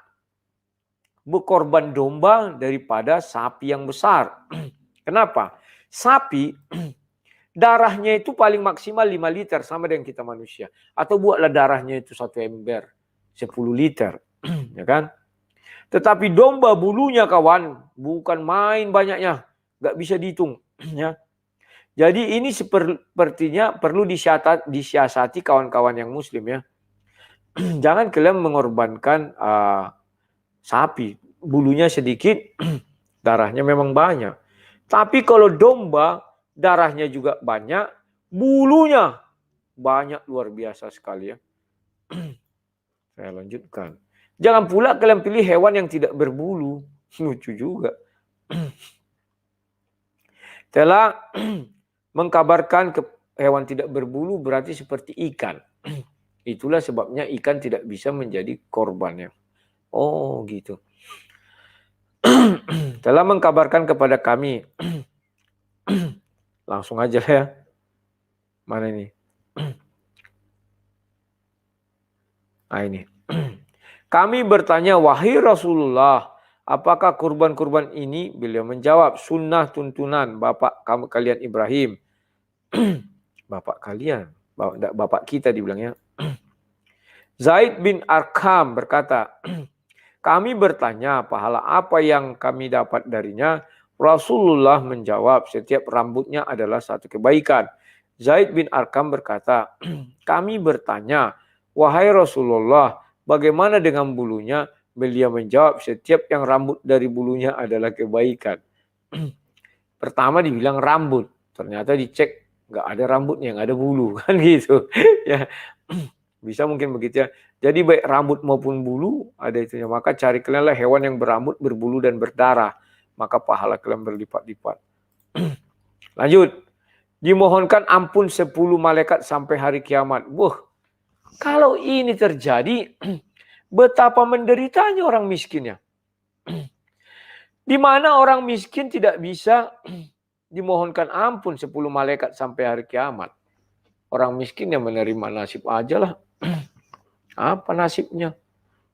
Speaker 1: berkorban domba daripada sapi yang besar. Kenapa? Sapi darahnya itu paling maksimal 5 liter sama dengan kita manusia. Atau buatlah darahnya itu 1 ember, 10 liter. Ya kan? Tetapi domba bulunya, kawan, bukan main banyaknya. Nggak bisa dihitung. Ya. Jadi ini sepertinya perlu disiasati kawan-kawan yang muslim, ya. Jangan kalian mengorbankan sapi. Bulunya sedikit, darahnya memang banyak. Tapi kalau domba, darahnya juga banyak, bulunya banyak, luar biasa sekali, ya. Saya lanjutkan. Jangan pula kalian pilih hewan yang tidak berbulu. Lucu juga. Telah mengkabarkan hewan tidak berbulu berarti seperti ikan. Itulah sebabnya ikan tidak bisa menjadi korbannya. Oh, gitu. Telah mengkabarkan kepada kami. Langsung aja ya. Mana ini? Nah, ini. Kami bertanya, wahai Rasulullah, apakah kurban-kurban ini? Beliau menjawab, sunnah tuntunan bapak kalian Ibrahim. Bapak kalian, bapak kita dibilangnya. Zaid bin Arkam berkata, kami bertanya pahala apa yang kami dapat darinya. Rasulullah menjawab, setiap rambutnya adalah satu kebaikan. Zaid bin Arkam berkata, kami bertanya, wahai Rasulullah, bagaimana dengan bulunya? Beliau menjawab, setiap yang rambut dari bulunya adalah kebaikan. Pertama dibilang rambut, ternyata dicek nggak ada rambutnya, nggak ada bulu, kan gitu. Ya, bisa mungkin begitu ya. Jadi baik rambut maupun bulu ada itunya. Maka cari kalianlah hewan yang berambut, berbulu dan berdarah, maka pahala kalian berlipat-lipat. Lanjut, dimohonkan ampun 10 malaikat sampai hari kiamat. Kalau ini terjadi, betapa menderitanya orang miskinnya. Di mana orang miskin tidak bisa dimohonkan ampun 10 malaikat sampai hari kiamat. Orang miskin yang menerima nasib aja lah. Apa nasibnya?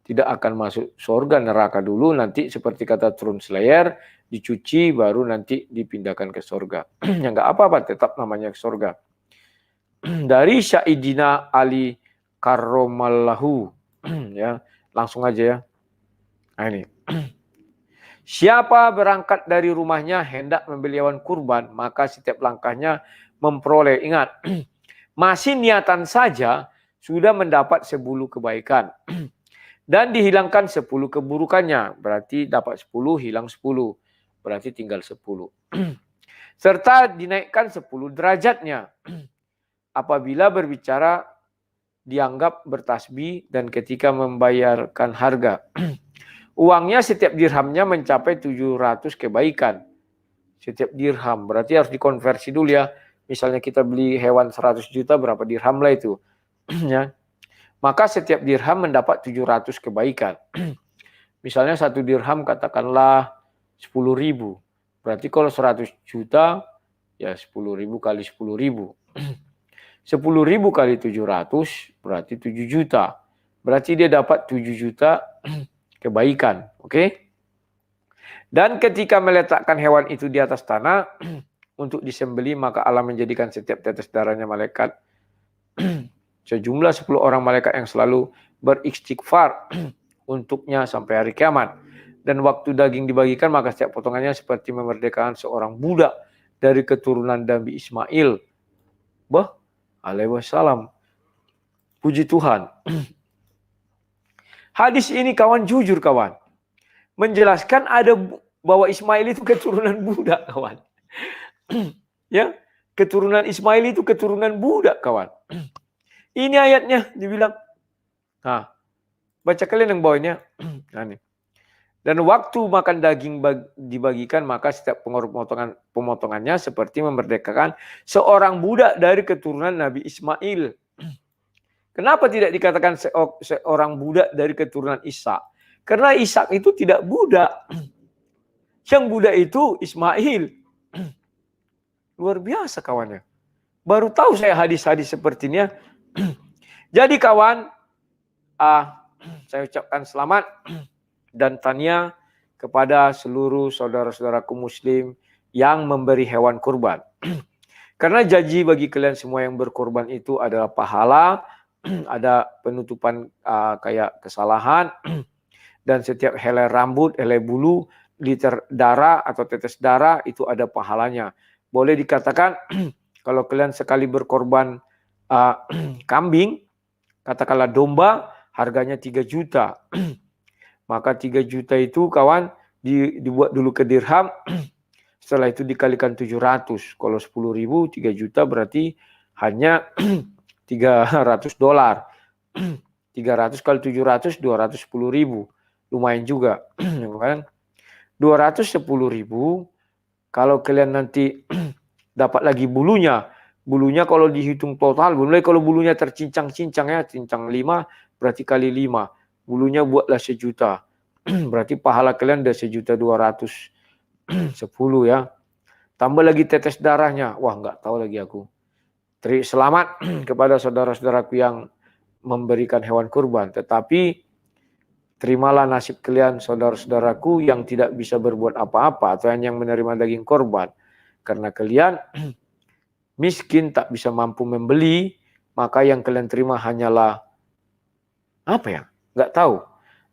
Speaker 1: Tidak akan masuk surga, neraka dulu, nanti seperti kata Turun Slayer, dicuci baru nanti dipindahkan ke surga. Ya nggak apa-apa, tetap namanya surga. Dari Syahidina Ali Karromallahu, ya, langsung aja ya. Nah, ini. Siapa berangkat dari rumahnya hendak membeli hewan kurban, maka setiap langkahnya memperoleh, ingat, masih niatan saja sudah mendapat 10 kebaikan. Dan dihilangkan 10 keburukannya, berarti dapat 10, hilang 10. berarti tinggal 10. Serta dinaikkan 10 derajatnya apabila berbicara dianggap bertasbih dan ketika membayarkan harga. Uangnya setiap dirhamnya mencapai 700 kebaikan. Setiap dirham, berarti harus dikonversi dulu ya. Misalnya kita beli hewan 100 juta, berapa dirham lah itu. Ya. Maka setiap dirham mendapat 700 kebaikan. Misalnya 1 dirham katakanlah 10.000. Berarti kalau 100 juta, ya 10.000 kali 10.000. 10.000 kali 700, berarti 7 juta. Berarti dia dapat 7 juta kebaikan. Oke? Dan ketika meletakkan hewan itu di atas tanah, untuk disembeli, maka Allah menjadikan setiap tetes darahnya malaikat. Sejumlah 10 orang malaikat yang selalu beristighfar untuknya sampai hari kiamat. Dan waktu daging dibagikan, maka setiap potongannya seperti memerdekakan seorang budak dari keturunan Nabi Ismail. Alaihi wassalam. Puji Tuhan. Hadis ini kawan, jujur kawan, menjelaskan ada bahwa Ismail itu keturunan budak kawan. Ya, keturunan Ismail itu keturunan budak kawan. Ini ayatnya dibilang. Nah, baca kalian yang bawahnya. Nah, nih. Dan waktu makan daging dibagikan, maka setiap pemotongannya seperti memerdekakan seorang budak dari keturunan Nabi Ismail. Kenapa tidak dikatakan seorang budak dari keturunan Ishak? Karena Ishak itu tidak budak. Yang budak itu Ismail. Luar biasa kawannya. Baru tahu saya hadis-hadis seperti ini. Jadi kawan, saya ucapkan selamat dan tanya kepada seluruh saudara-saudaraku muslim yang memberi hewan kurban. Karena janji bagi kalian semua yang berkorban itu adalah pahala, ada penutupan kayak kesalahan, dan setiap helai rambut, helai bulu, liter darah atau tetes darah itu ada pahalanya. Boleh dikatakan kalau kalian sekali berkorban kambing, katakanlah domba, harganya 3 juta. Maka 3 juta itu kawan dibuat dulu ke dirham, setelah itu dikalikan 700. Kalau 10.000, 3 juta berarti hanya $300. 300 kali 700, 210.000. Lumayan juga. 210.000, kalau kalian nanti dapat lagi bulunya. Bulunya kalau dihitung total, mulai kalau bulunya tercincang-cincang ya, cincang 5, berarti kali 5. Bulunya buatlah 1 juta. Berarti pahala kalian udah 1.210.000 ya. Tambah lagi tetes darahnya. Wah, nggak tahu lagi aku. Selamat kepada saudara-saudaraku yang memberikan hewan kurban. Tetapi terimalah nasib kalian saudara-saudaraku yang tidak bisa berbuat apa-apa atau yang menerima daging korban. Karena kalian miskin, tak bisa mampu membeli, maka yang kalian terima hanyalah apa ya? Nggak tahu.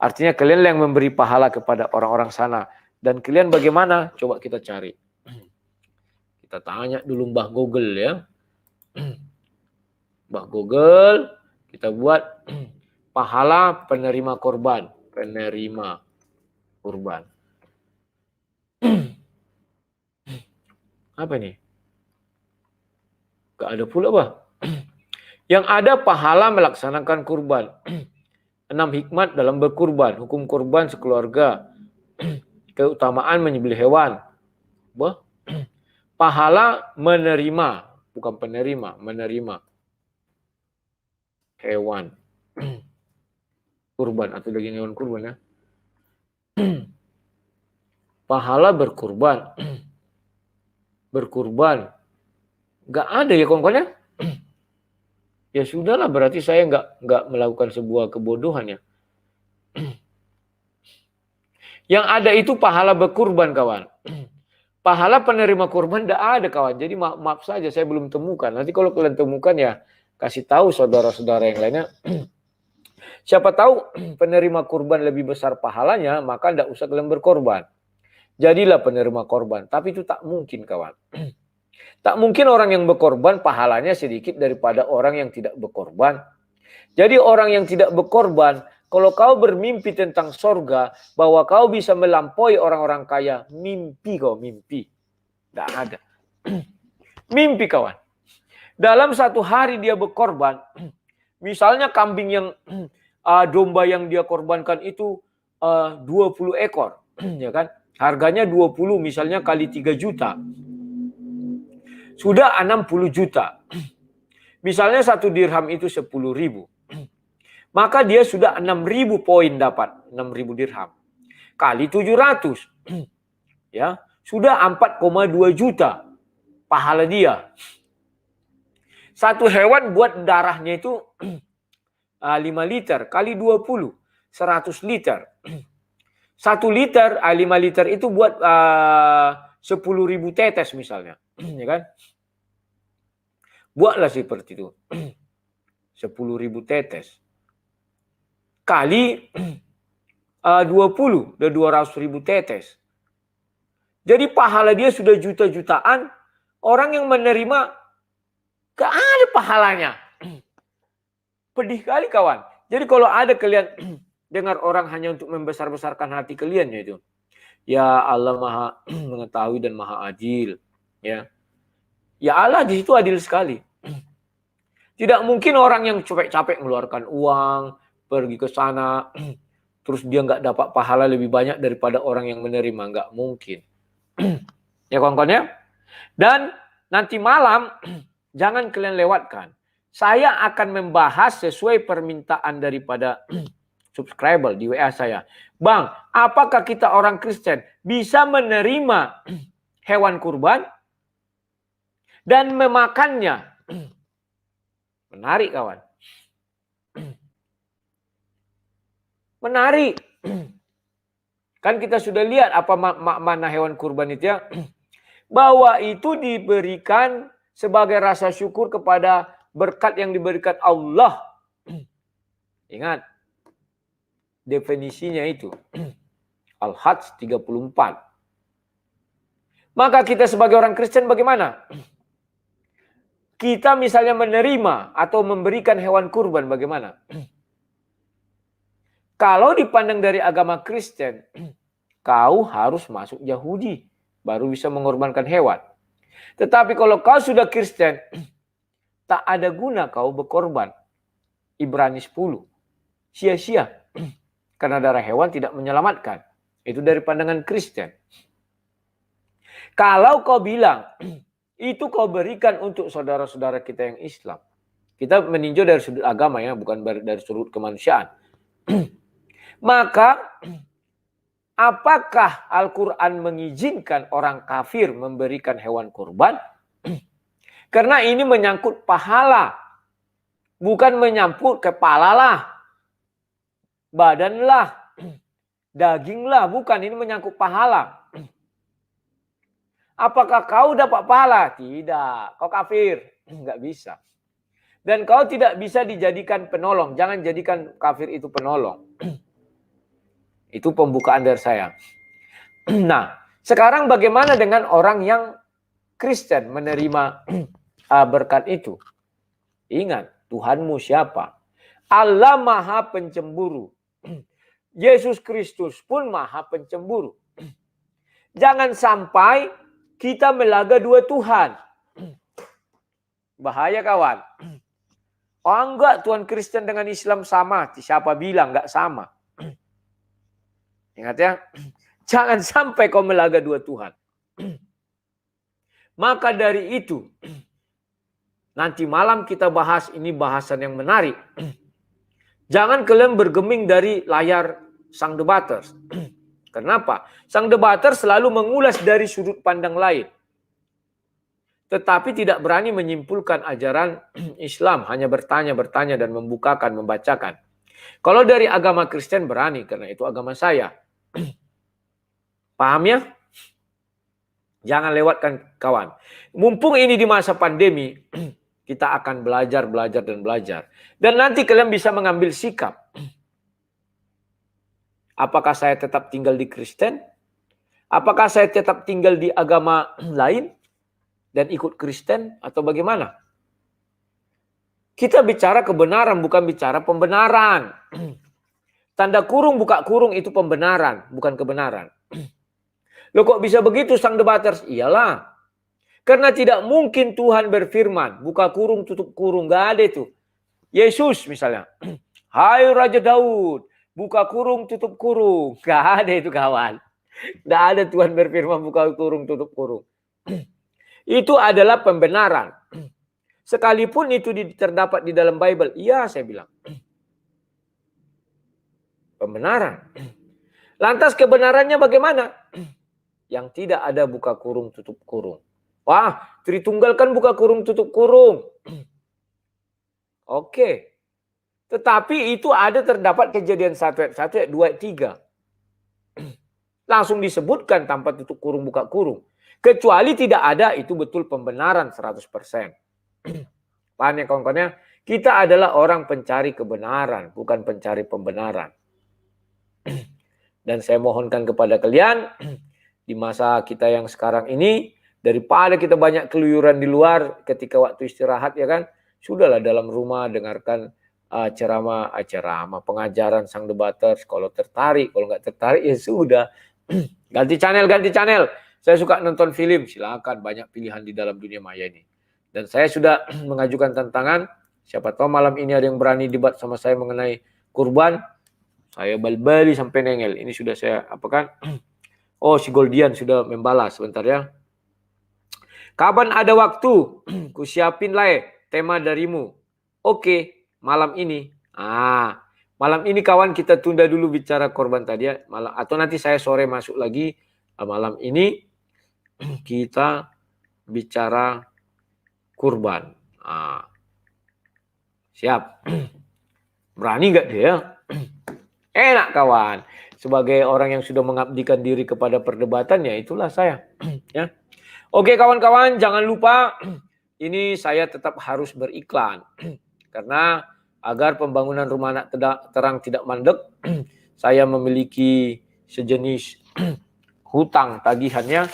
Speaker 1: Artinya kalian yang memberi pahala kepada orang-orang sana. Dan kalian bagaimana? Coba kita cari. Kita tanya dulu Mbah Google ya. Mbah Google, kita buat pahala penerima korban. Penerima kurban. Apa ini? Gak ada pula, Bah. Yang ada pahala melaksanakan kurban. 6 hikmat dalam berkurban. Hukum kurban sekeluarga. Keutamaan menyembelih hewan. Bah. Pahala menerima. Bukan penerima, menerima hewan. Kurban atau daging hewan kurban ya. Pahala berkurban. Berkurban. Gak ada ya kawan-kawan ya. Ya sudahlah, berarti saya nggak melakukan sebuah kebodohan ya. Yang ada itu pahala berkurban kawan. Pahala penerima kurban tidak ada kawan. Jadi maaf saja saya belum temukan. Nanti kalau kalian temukan ya kasih tahu saudara-saudara yang lainnya. Siapa tahu penerima kurban lebih besar pahalanya, maka tidak usah kalian berkorban. Jadilah penerima korban. Tapi itu tak mungkin kawan. Tak mungkin orang yang berkorban pahalanya sedikit daripada orang yang tidak berkorban. Jadi orang yang tidak berkorban Kalau kau bermimpi tentang sorga, bahwa kau bisa melampaui orang-orang kaya, mimpi kau, mimpi. Tidak ada. Mimpi kawan. Dalam satu hari dia berkorban, misalnya kambing yang domba yang dia korbankan itu 20 ekor, ya kan? Harganya 20 misalnya kali 3 juta. Sudah 60 juta. Misalnya 1 dirham itu 10.000. Maka dia sudah 6.000 poin dapat, 6.000 dirham. Kali 700. Ya, sudah 4,2 juta pahala dia. Satu hewan buat darahnya itu 5 liter kali 20, 100 liter. 1 liter, 5 liter itu buat 10.000 tetes misalnya. Ya kan? Buatlah seperti itu. 10.000 tetes. Kali 20, udah 200.000 tetes. Jadi pahala dia sudah juta-jutaan. Orang yang menerima, gak ada pahalanya. Pedih kali kawan. Jadi kalau ada kalian dengar orang hanya untuk membesar-besarkan hati kalian ya itu. Ya Allah maha mengetahui dan maha adil. Ya Allah di situ adil sekali. Tidak mungkin orang yang capek-capek mengeluarkan uang, pergi ke sana, terus dia nggak dapat pahala lebih banyak daripada orang yang menerima. Nggak mungkin. Ya kawan-kawan ya. Dan nanti malam, jangan kalian lewatkan. Saya akan membahas sesuai permintaan daripada subscriber di WA saya. Bang, apakah kita orang Kristen bisa menerima hewan kurban dan memakannya? Menarik kawan. Menarik. Kan kita sudah lihat apa makna hewan kurban itu ya. Bahwa itu diberikan sebagai rasa syukur kepada berkat yang diberikan Allah. Ingat. Definisinya itu. Al-Hajj 34. Maka kita sebagai orang Kristen bagaimana? Kita misalnya menerima atau memberikan hewan kurban bagaimana? Kalau dipandang dari agama Kristen, kau harus masuk Yahudi, baru bisa mengorbankan hewan. Tetapi kalau kau sudah Kristen, tak ada guna kau berkorban. Ibrani 10. Sia-sia. Karena darah hewan tidak menyelamatkan. Itu dari pandangan Kristen. Kalau kau bilang, itu kau berikan untuk saudara-saudara kita yang Islam. Kita meninjau dari sudut agama ya, bukan dari sudut kemanusiaan. Maka apakah Al-Quran mengizinkan orang kafir memberikan hewan kurban? Karena ini menyangkut pahala. Bukan menyangkut kepala lah. Badan lah. Daging lah. Bukan, ini menyangkut pahala. Apakah kau dapat pahala? Tidak. Kau kafir. Enggak bisa. Dan kau tidak bisa dijadikan penolong. Jangan jadikan kafir itu penolong. Itu pembukaan dari saya. Nah, sekarang bagaimana dengan orang yang Kristen menerima berkat itu? Ingat, Tuhanmu siapa? Allah Maha Pencemburu. Yesus Kristus pun Maha Pencemburu. Jangan sampai kita melaga dua Tuhan. Bahaya kawan. Oh enggak, Tuhan Kristen dengan Islam sama. Siapa bilang enggak sama? Ingat ya, jangan sampai kau melaga dua Tuhan. Maka dari itu, nanti malam kita bahas, ini bahasan yang menarik. Jangan kalian bergeming dari layar sang debaters. Kenapa? Sang debater selalu mengulas dari sudut pandang lain. Tetapi tidak berani menyimpulkan ajaran Islam. Hanya bertanya dan membukakan, membacakan. Kalau dari agama Kristen berani, karena itu agama saya. Paham ya? Jangan lewatkan kawan. Mumpung ini di masa pandemi, kita akan belajar. Dan nanti kalian bisa mengambil sikap. Apakah saya tetap tinggal di Kristen? Apakah saya tetap tinggal di agama lain? Dan ikut Kristen? Atau bagaimana? Kita bicara kebenaran, bukan bicara pembenaran. Tanda kurung, buka kurung itu pembenaran, bukan kebenaran. Loh kok bisa begitu sang debaters? Iyalah. Karena tidak mungkin Tuhan berfirman, buka kurung, tutup kurung. Nggak ada itu. Yesus misalnya. Hai Raja Daud, buka kurung, tutup kurung. Nggak ada itu kawan. Nggak ada Tuhan berfirman, buka kurung, tutup kurung. Itu adalah pembenaran. Sekalipun itu terdapat di dalam Bible. Iya saya bilang. Pembenaran. Lantas kebenarannya bagaimana? Yang tidak ada buka kurung, tutup kurung. Wah, Tritunggal kan buka kurung, tutup kurung. Oke. Tetapi itu ada terdapat Kejadian 1 ayat 2 ayat 3. Langsung disebutkan tanpa tutup kurung, buka kurung. Kecuali tidak ada, itu betul pembenaran 100%. Paham ya kawan-kawannya? Kita adalah orang pencari kebenaran, bukan pencari pembenaran. Dan saya mohonkan kepada kalian, di masa kita yang sekarang ini, daripada kita banyak keluyuran di luar ketika waktu istirahat ya kan, sudahlah dalam rumah dengarkan ceramah, pengajaran sang debaters. Kalau tertarik, kalau nggak tertarik ya sudah. Ganti channel. Saya suka nonton film, silakan, banyak pilihan di dalam dunia maya ini. Dan saya sudah mengajukan tantangan, siapa tahu malam ini ada yang berani debat sama saya mengenai kurban. Saya bal-bali sampai nengel. Ini sudah saya apakan? Oh, si Goldian sudah membalas. Sebentar ya. Kapan ada waktu? Ku siapin lah tema darimu. Oke, malam ini. Malam ini kawan kita tunda dulu bicara korban tadi ya. Atau nanti saya sore masuk lagi. Malam ini kita bicara kurban. Siap. Berani nggak dia? Enak kawan. Sebagai orang yang sudah mengabdikan diri kepada perdebatan, ya itulah saya. Ya. Oke kawan-kawan, jangan lupa ini saya tetap harus beriklan. Karena agar pembangunan rumah anak terang tidak mandek, saya memiliki sejenis hutang tagihannya.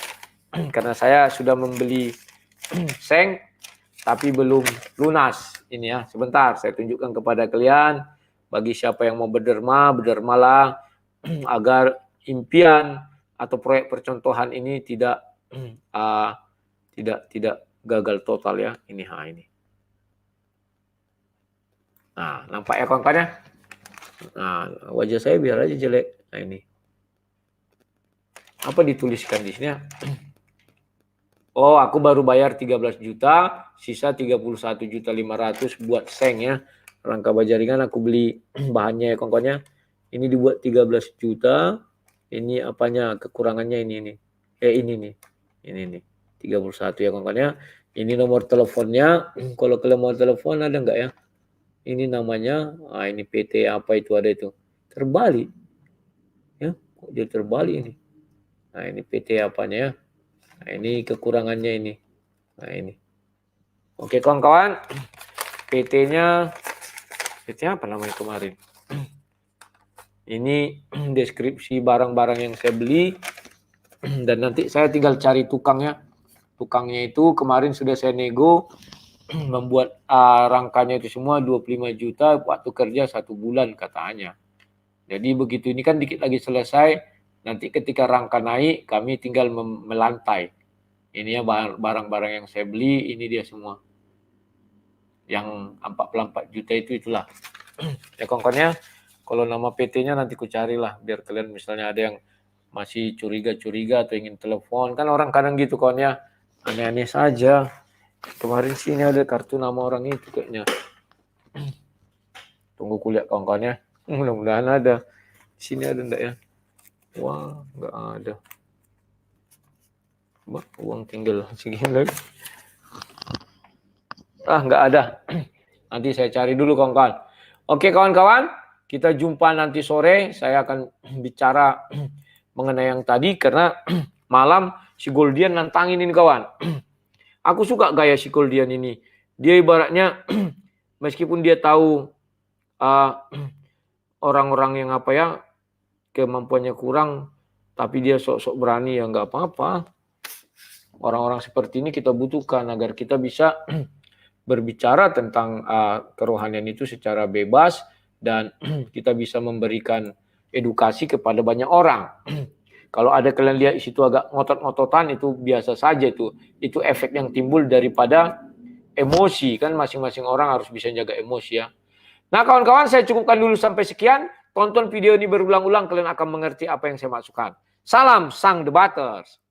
Speaker 1: Karena saya sudah membeli seng, tapi belum lunas. Ini ya, sebentar saya tunjukkan kepada kalian. Bagi siapa yang mau berdermalah agar impian atau proyek percontohan ini tidak gagal total ya. Ini. Nah, nampak ya kawan-kawan ya? Nah, wajah saya biar aja jelek. Nah, ini. Apa dituliskan di sini ya? Oh, aku baru bayar 13 juta, sisa 31.500.000 buat seng ya. Rangka bajaringan aku beli bahannya ya kawan-kawannya. Ini dibuat 13 juta. Ini apanya kekurangannya ini nih. Ini nih. Ini nih. 31 ya kawan-kawannya. Ini nomor teleponnya. Kalau kalian mau telepon ada enggak ya? Ini namanya. Ini PT apa itu ada itu. Terbalik. Ya, kok dia terbalik ini. Nah, ini PT apanya ya? Nah, ini kekurangannya ini. Nah, ini. Oke kawan-kawan. PT-nya apa namanya kemarin? Ini deskripsi barang-barang yang saya beli. Dan nanti saya tinggal cari tukangnya. Tukangnya itu kemarin sudah saya nego. Membuat rangkanya itu semua 25 juta. Waktu kerja 1 bulan katanya. Jadi begitu ini kan dikit lagi selesai. Nanti ketika rangka naik kami tinggal melantai. Ini ya barang-barang yang saya beli. Ini dia semua. Yang 44 juta itu itulah. Ya kawan-kawannya, kalau nama PT-nya nanti ku carilah biar kalian misalnya ada yang masih curiga-curiga atau ingin telepon. Kan orang kadang gitu kawan ya, aneh-aneh saja. Kemarin sih ini ada kartu nama orang itu kayaknya. Tunggu kuliah kawan-kawannya. Mudah-mudahan ada. Di sini ada enggak ya? Wah, enggak ada. Uang tinggal segini lagi. Enggak ada. Nanti saya cari dulu kawan-kawan. Oke kawan-kawan, kita jumpa nanti sore. Saya akan bicara mengenai yang tadi karena malam si Goldian nantangin ini kawan. Aku suka gaya si Goldian ini. Dia ibaratnya meskipun dia tahu orang-orang yang apa ya kemampuannya kurang, tapi dia sok-sok berani ya nggak apa-apa. Orang-orang seperti ini kita butuhkan agar kita bisa berbicara tentang kerohanian itu secara bebas dan kita bisa memberikan edukasi kepada banyak orang. Kalau ada kalian lihat di situ agak ngotot-ngototan, itu biasa saja itu. Itu efek yang timbul daripada emosi, kan masing-masing orang harus bisa jaga emosi ya. Nah kawan-kawan, saya cukupkan dulu sampai sekian. Tonton video ini berulang-ulang, kalian akan mengerti apa yang saya maksudkan. Salam sang debaters.